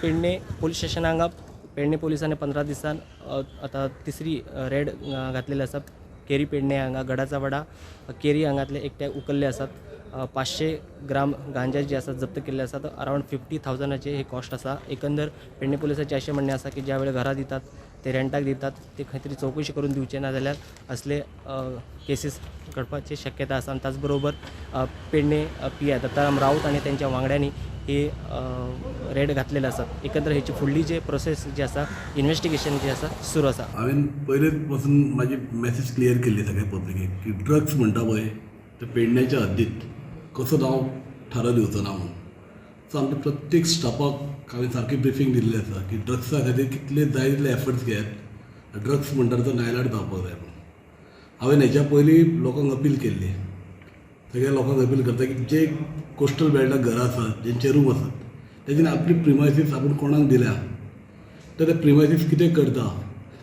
Pedne police station हांगा पेडणे पोलिसांनी 15 दिसान आता तिसरी रेड घातलेली आसा. केरी पेडणे हांगा गडाचा वाडा केरी हांगातले एकट्याक उखल्ले आसात. 500 ग्राम गांजा जी आसा जप्त केल्ले आसात. अरावंड 50,000चे हे कॉस्ट आसा. एकंदर पेडणे पोलिसांचे अशें म्हणणें आसा की ज्या वेळेर घरां दितात ते रेंटाक दितात ते खंय तरी चवकशी करून दिवचे ना जाल्यार असले केसीस घडपाची शक्यता आसा. आणि त्याचबरोबर पेडणे PI दत्ताराम राऊत आणि त्यांच्या वांगड्यांनी हे रेड घातलेले आसात. एकंदर हेची फुडली जी प्रोसेस जी आसा इन्व्हेस्टिगेशन जी आसा सुरू आसा. हांवें पयलेच पासून म्हाजी मॅसेज क्लियर केल्ली सगळ्या पब्लिकेक की ड्रग्स म्हणटा पळय ते पेडण्याच्या हद्दीत कसो हांव थारो दिवचो ना म्हणून. सो आमच्या प्रत्येक स्टाफाक हांवें सारकी ब्रिफींग दिल्ली आसा की ड्रग्सा खातीर कितले जाय तितले एफर्ट्स घेयात. ड्रग्स म्हणटा तो नायलाट जावपाक जाय म्हणून हांवें हेच्या पयलीं लोकांक अपील केल्ली. सगळ्या लोकांक अपील करता की जे कोस्टल बेल्टाक घरां आसात जेंचे रूम आसात तेजेन आपली प्रिमायसीस आपूण कोणाक दिल्या तर ते प्रिमायसीस कितें करता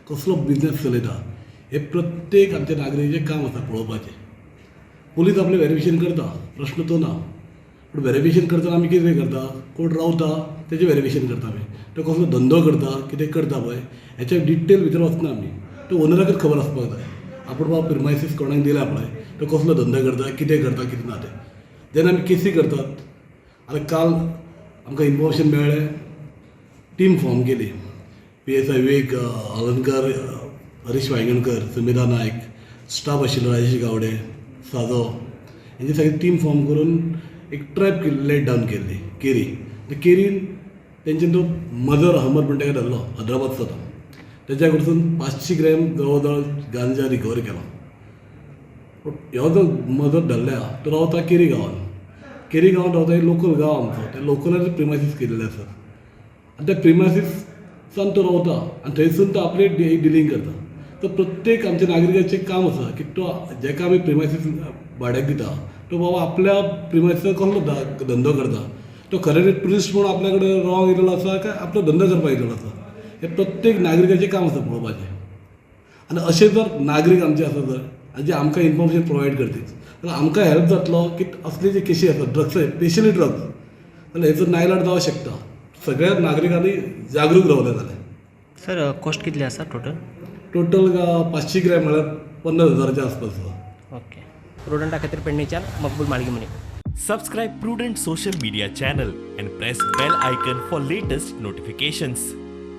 कसलो बिजनेस चलयता हे प्रत्येक आमच्या नागरिकाचें काम आसा पळोवपाचें. पुलीस आपलें व्हेरिफिकेशन करता प्रश्न तो ना. पूण व्हेरिफिकेशन करतना आमी कितें करता कोण रावता तेजें व्हेरिफिकेशन करता आमी. तो कसलो धंदो करता कितें करता पळय हेच्या डिटेल भितर वचना आमी. तो ओनराकच खबर आसपाक जाय आपूण बाबा प्रिमायसीस कोणाक दिला पळय तो कसलो धंदो करता कितें ना तें. जेन्ना आमी केसी करतात आतां काल आमकां इन्फॉर्मेशन मेळ्ळें टीम फॉर्म केली. PSI विवेक अलंकार हरीश वांयगणकर सुमेधा नायक स्टाफ आशिल्लो राजेश गावडे साजो हेंची सगळी टीम फॉर्म करून एक ट्रॅप लेट डावन केल्ली केरी. केरीन तेंच्यान तो मदर अहमद म्हणटा तेका धरलो हैदराबादचो तो. तेच्या कडसून 500 ग्रॅम जवळ जवळ गांजा रिकवर केलो. ह्यो जो मदर धरल्या तो रावता केरी गांवांत. केरी गांवांत रावता एक लोकल गांव आमचो त्या लोकलाचे प्रिमायसीस केलेले आसा. आनी त्या प्रिमायसीसान तो रावता आनी थंयसून तो आपले डिलींग करता. तो प्रत्येक आमच्या नागरिकाचें काम आसा की तो जेका आमी प्रिमायसीस भाड्याक दिता तो बाबा आपल्या प्रिमायसीसाक कसलो धंदो करता. तो खरें ट्युरिस्ट म्हणून आपल्या कडेन रावंक येयलेलो आसा काय आपलो धंदो करपाक येयलेलो आसा हे प्रत्येक नागरिकाचें काम आसा पळोवपाचें. आनी अशें जर नागरीक आमचे आसा जर आनी जे आमकां इन्फॉर्मेशन प्रोवायड करता जाल्यार आमकां हेल्प जातलो की असले जे केसी आसात ड्रग्स स्पेशली ड्रग्स जाल्यार हेचो नायलाट जावंक शकता. सगळ्या नागरिकांनी जागरूक रावले जाल्यार. सर कॉस्ट कितली आसा टोटल? टोटल 500 ग्रॅम म्हळ्यार 50,000च्या आसपास. ओके. प्रुडंटा खातीर पेडणेच्यान मकबूल Malgi. Subscribe Prudent social media channel and press bell icon for latest notifications.